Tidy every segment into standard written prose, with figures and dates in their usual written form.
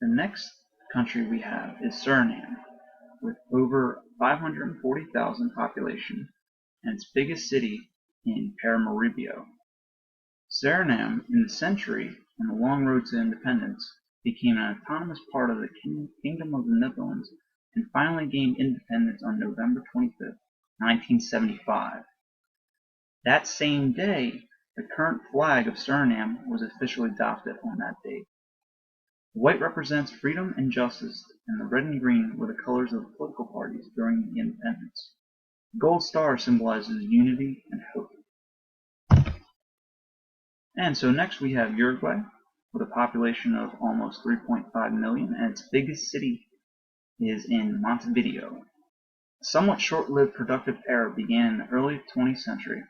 The next country we have is Suriname, with over 540,000 population and its biggest city in Paramaribo. Suriname, in the century and the long road to independence, became an autonomous part of the Kingdom of the Netherlands and finally gained independence on November 25, 1975. That same day, the current flag of Suriname was officially adopted on that date. The white represents freedom and justice, and the red and green were the colors of the political parties during the independence. The gold star symbolizes unity and hope. And so next we have Uruguay, with a population of almost 3.5 million, and its biggest city is in Montevideo. A somewhat short-lived productive era began in the early 20th century,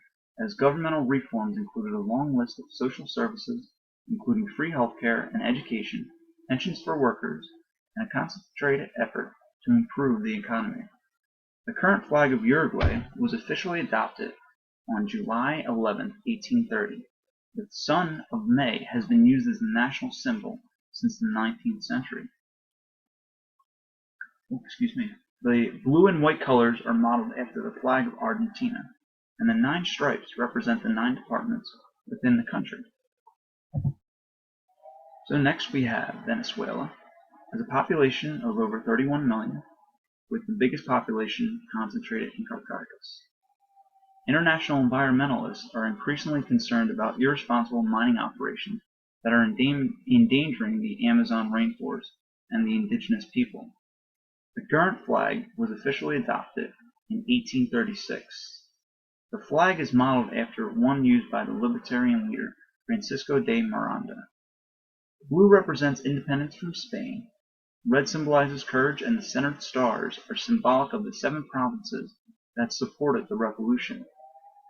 as governmental reforms included a long list of social services, including free healthcare and education, pensions for workers, and a concentrated effort to improve the economy. The current flag of Uruguay was officially adopted on July 11, 1830. The sun of May has been used as the national symbol since the 19th century. The blue and white colors are modeled after the flag of Argentina, and the 9 stripes represent the 9 departments within the country. So next we have Venezuela, has a population of over 31 million, with the biggest population concentrated in Caracas. International environmentalists are increasingly concerned about irresponsible mining operations that are endangering the Amazon rainforest and the indigenous people. The current flag was officially adopted in 1836. The flag is modeled after one used by the libertarian leader Francisco de Miranda. Blue represents independence from Spain, red symbolizes courage, and the centered stars are symbolic of the 7 provinces that supported the revolution.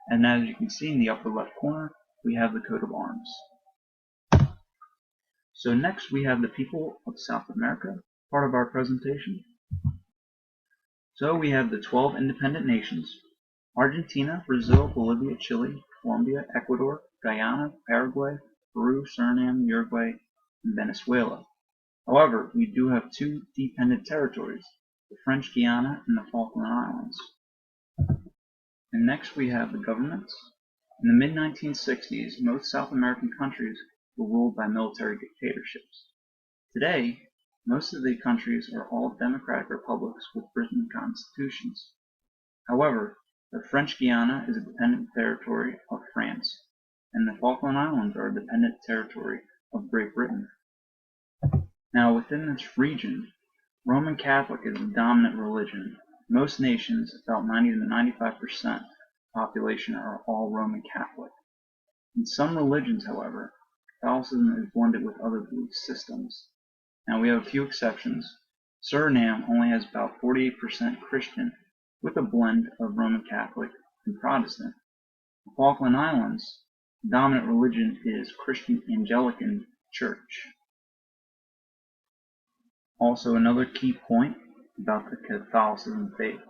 And as you can see in the upper left corner, we have the coat of arms. So next we have the people of South America, part of our presentation. So we have the 12 independent nations: Argentina, Brazil, Bolivia, Chile, Colombia, Ecuador, Guyana, Paraguay, Peru, Suriname, Uruguay, and Venezuela. However, we do have 2 dependent territories, the French Guiana and the Falkland Islands. And next we have the governments. In the mid-1960s, most South American countries were ruled by military dictatorships. Today, most of the countries are all democratic republics with written constitutions. However, the French Guiana is a dependent territory of France, and the Falkland Islands are a dependent territory of Great Britain. Now, within this region, Roman Catholic is the dominant religion. Most nations, about 90 to 95% population, are all Roman Catholic. In some religions, however, Catholicism is blended with other belief systems. Now, we have a few exceptions. Suriname only has about 48% Christian, with a blend of Roman Catholic and Protestant. The Falkland Islands, the dominant religion is Christian Anglican Church. Also, another key point about the Catholicism faith.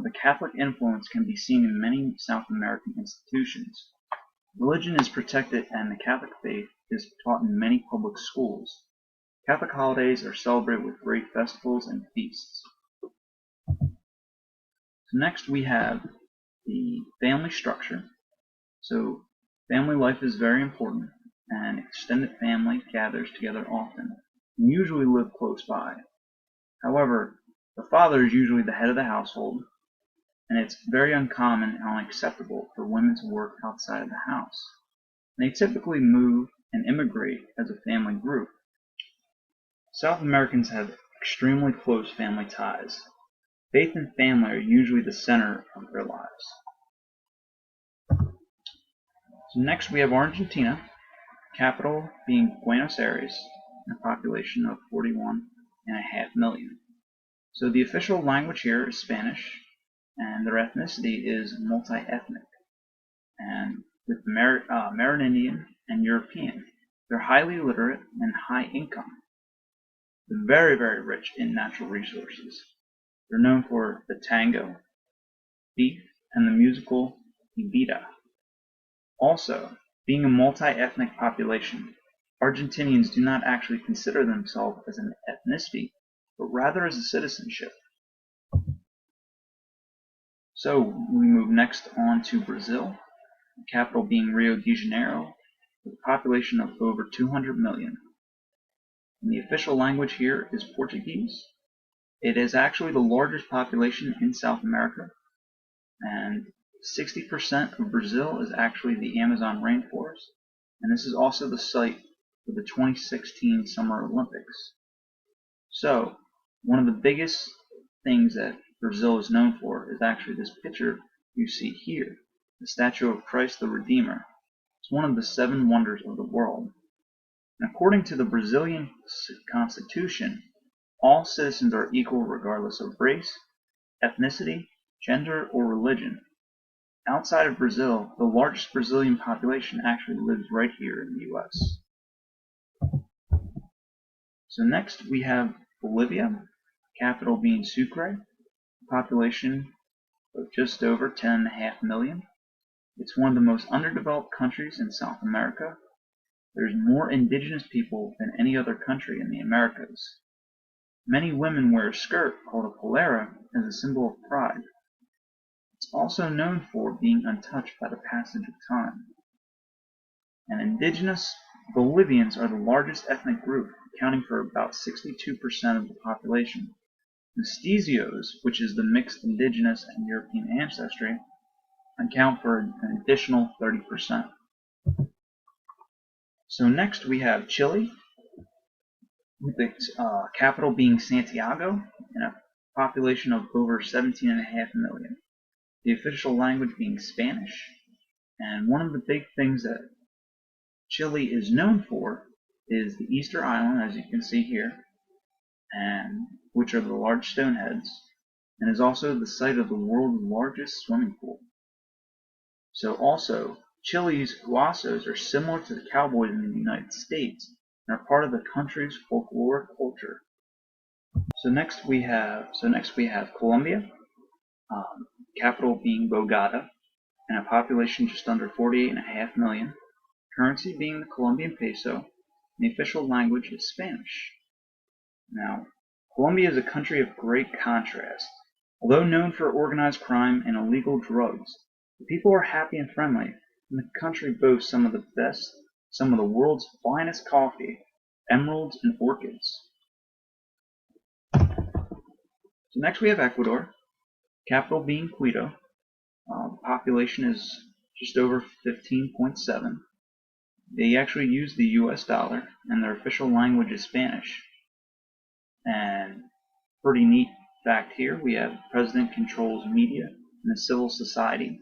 The Catholic influence can be seen in many South American institutions. Religion is protected and the Catholic faith is taught in many public schools. Catholic holidays are celebrated with great festivals and feasts. So next we have the family structure. So family life is very important, and extended family gathers together often and usually live close by. However, the father is usually the head of the household, and it's very uncommon and unacceptable for women to work outside of the house. They typically move and immigrate as a family group. South Americans have extremely close family ties. Faith and family are usually the center of their lives. So next we have Argentina, capital being Buenos Aires, and a population of 41.5 million. So the official language here is Spanish, and their ethnicity is multi-ethnic, and with Amerindian and European. They're highly literate and high income. They're very, very rich in natural resources. They're known for the tango, beef, and the musical Evita. Also, being a multi-ethnic population, Argentinians do not actually consider themselves as an ethnicity, but rather as a citizenship. So we move next on to Brazil, the capital being Rio de Janeiro, with a population of over 200 million. And the official language here is Portuguese. It is actually the largest population in South America, and 60% of Brazil is actually the Amazon rainforest, and this is also the site for the 2016 Summer Olympics. So, one of the biggest things that Brazil is known for is actually this picture you see here, the statue of Christ the Redeemer. It's one of the 7 wonders of the world. And according to the Brazilian Constitution, all citizens are equal regardless of race, ethnicity, gender, or religion. Outside of Brazil, the largest Brazilian population actually lives right here in the US. So next we have Bolivia, capital being Sucre, population of just over 10.5 million. It's one of the most underdeveloped countries in South America. There's more indigenous people than any other country in the Americas. Many women wear a skirt called a polera as a symbol of pride. It's also known for being untouched by the passage of time. And indigenous Bolivians are the largest ethnic group, accounting for about 62% of the population. Mestizos, which is the mixed indigenous and European ancestry, account for an additional 30%. So next we have Chile, with its capital being Santiago, and a population of over 17.5 million. The official language being Spanish, and one of the big things that Chile is known for is the Easter Island, as you can see here, and which are the large stone heads, and is also the site of the world's largest swimming pool. So also, Chile's huasos are similar to the cowboys in the United States and are part of the country's folkloric culture. So next we have Colombia, capital being Bogota, and a population just under 48.5 million. Currency being the Colombian peso, and the official language is Spanish. Now, Colombia is a country of great contrast. Although known for organized crime and illegal drugs, the people are happy and friendly, and the country boasts some of the world's finest coffee, emeralds, and orchids. So next we have Ecuador, capital being Quito. The population is just over 15.7. They actually use the US dollar, and their official language is Spanish. And pretty neat fact here, we have the president controls media and the civil society.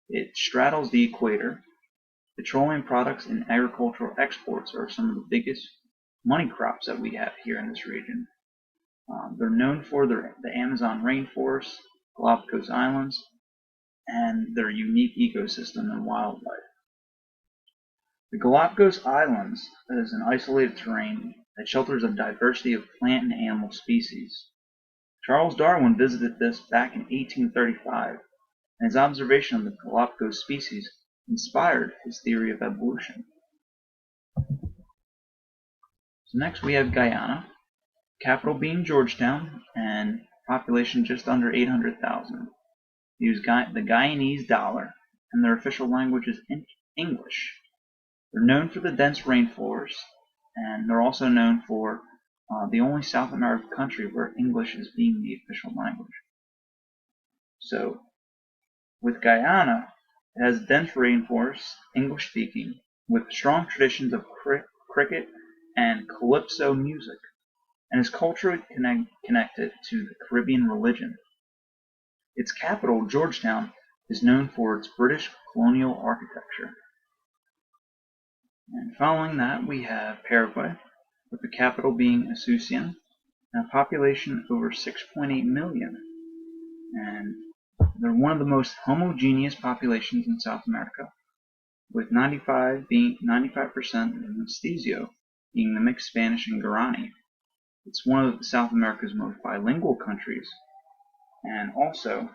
It straddles the equator. Petroleum products and agricultural exports are some of the biggest money crops that we have here in this region. They're known for the Amazon rainforest, Galapagos Islands, and their unique ecosystem and wildlife. The Galapagos Islands is an isolated terrain that shelters a diversity of plant and animal species. Charles Darwin visited this back in 1835, and his observation of the Galapagos species inspired his theory of evolution. So next we have Guyana, capital being Georgetown, and population just under 800,000. They use the Guyanese dollar, and their official language is English. They're known for the dense rainforest, and they're also known for the only South American country where English is being the official language. So, with Guyana, it has dense rainforests, English speaking, with strong traditions of cricket and calypso music, and is culturally connected to the Caribbean religion. Its capital, Georgetown, is known for its British colonial architecture. And following that, we have Paraguay, with the capital being Asunción, and a population over 6.8 million. And they're one of the most homogeneous populations in South America, with 95% mestizo, being the mixed Spanish and Guarani. It's one of South America's most bilingual countries, and also,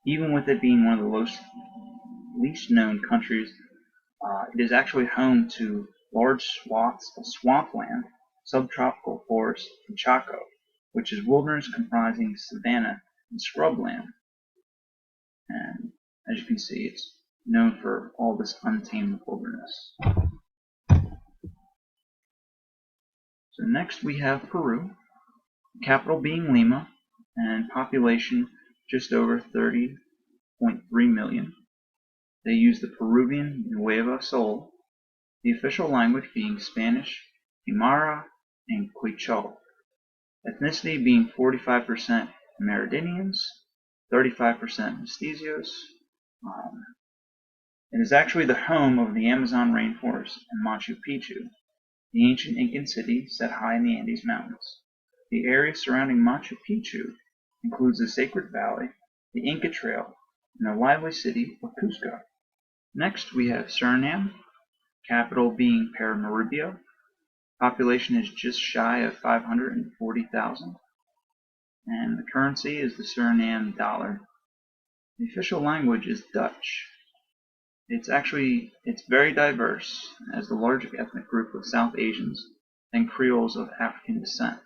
even with it being one of the least known countries, it is actually home to large swaths of swampland, subtropical forest, and Chaco, which is wilderness comprising savanna and scrubland. And as you can see, it's known for all this untamed wilderness. So next we have Peru, capital being Lima, and population just over 30.3 million. They use the Peruvian Nueva Sol, the official language being Spanish, Aymara, and Quechua. Ethnicity being 45% Amerindians, 35% Mestizos. It is actually the home of the Amazon rainforest and Machu Picchu, the ancient Incan city set high in the Andes Mountains. The area surrounding Machu Picchu includes the Sacred Valley, the Inca Trail, and the lively city of Cusco. Next we have Suriname, capital being Paramaribo. Population is just shy of 540,000, and the currency is the Suriname dollar. The official language is Dutch. It's very diverse, as the largest ethnic group of South Asians and Creoles of African descent.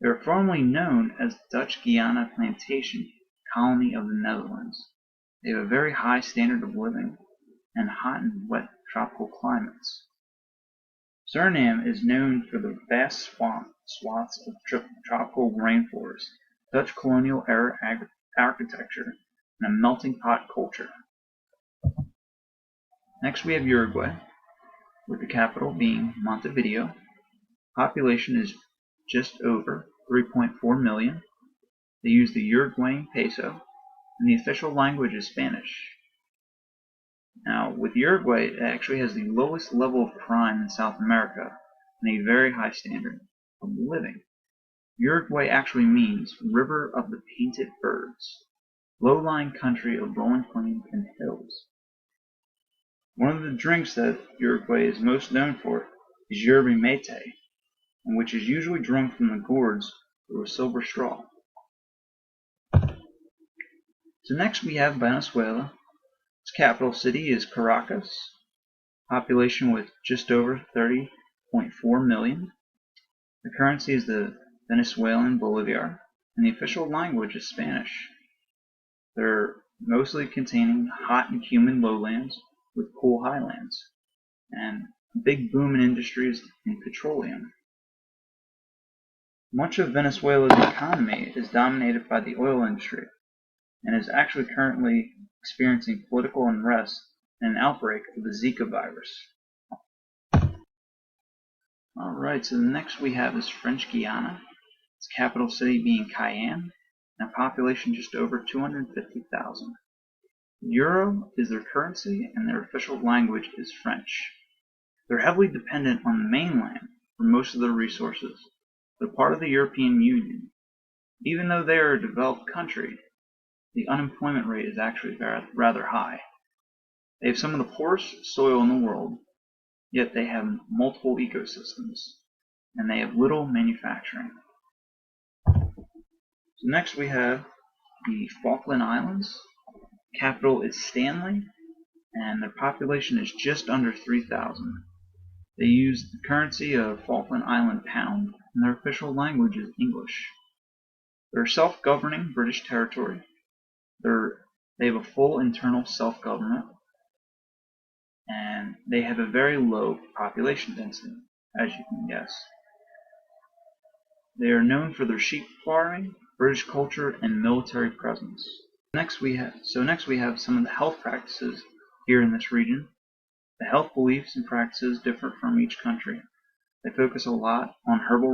They are formerly known as the Dutch Guiana Plantation Colony of the Netherlands. They have a very high standard of living and hot and wet tropical climates. Suriname is known for the vast swaths of tropical rainforest, Dutch colonial era architecture, and a melting pot culture. Next we have Uruguay, with the capital being Montevideo. Population is just over 3.4 million. They use the Uruguayan peso, and the official language is Spanish. Now, with Uruguay, it actually has the lowest level of crime in South America and a very high standard of living. Uruguay actually means River of the Painted Birds, low-lying country of rolling plains and hills. One of the drinks that Uruguay is most known for is yerba mate, which is usually drunk from the gourds through a silver straw. So next we have Venezuela. Its capital city is Caracas, population with just over 30.4 million. The currency is the Venezuelan Bolivar, and the official language is Spanish. They're mostly containing hot and humid lowlands with cool highlands, and a big boom in industries in petroleum. Much of Venezuela's economy is dominated by the oil industry, and is actually currently experiencing political unrest and an outbreak of the Zika virus. Alright, so the next we have is French Guiana, its capital city being Cayenne, and a population just over 250,000. Euro is their currency, and their official language is French. They're heavily dependent on the mainland for most of their resources. They're part of the European Union. Even though they are a developed country, the unemployment rate is actually rather high. They have some of the poorest soil in the world, yet they have multiple ecosystems, and they have little manufacturing. So next we have the Falkland Islands. Capital is Stanley, and their population is just under 3,000. They use the currency of Falkland Island pound, and their official language is English. They're a self-governing British territory. They have a full internal self-government, and they have a very low population density, as you can guess. They are known for their sheep farming, British culture, and military presence. Next we have some of the health practices here in this region. The health beliefs and practices differ from each country. They focus a lot on herbal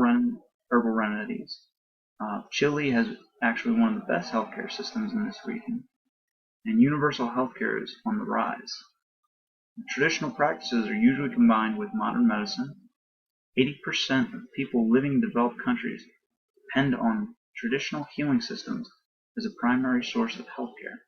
remedies. Chile has actually one of the best healthcare systems in this region, and universal healthcare is on the rise. Traditional practices are usually combined with modern medicine. 80% of people living in developed countries depend on traditional healing systems as a primary source of healthcare.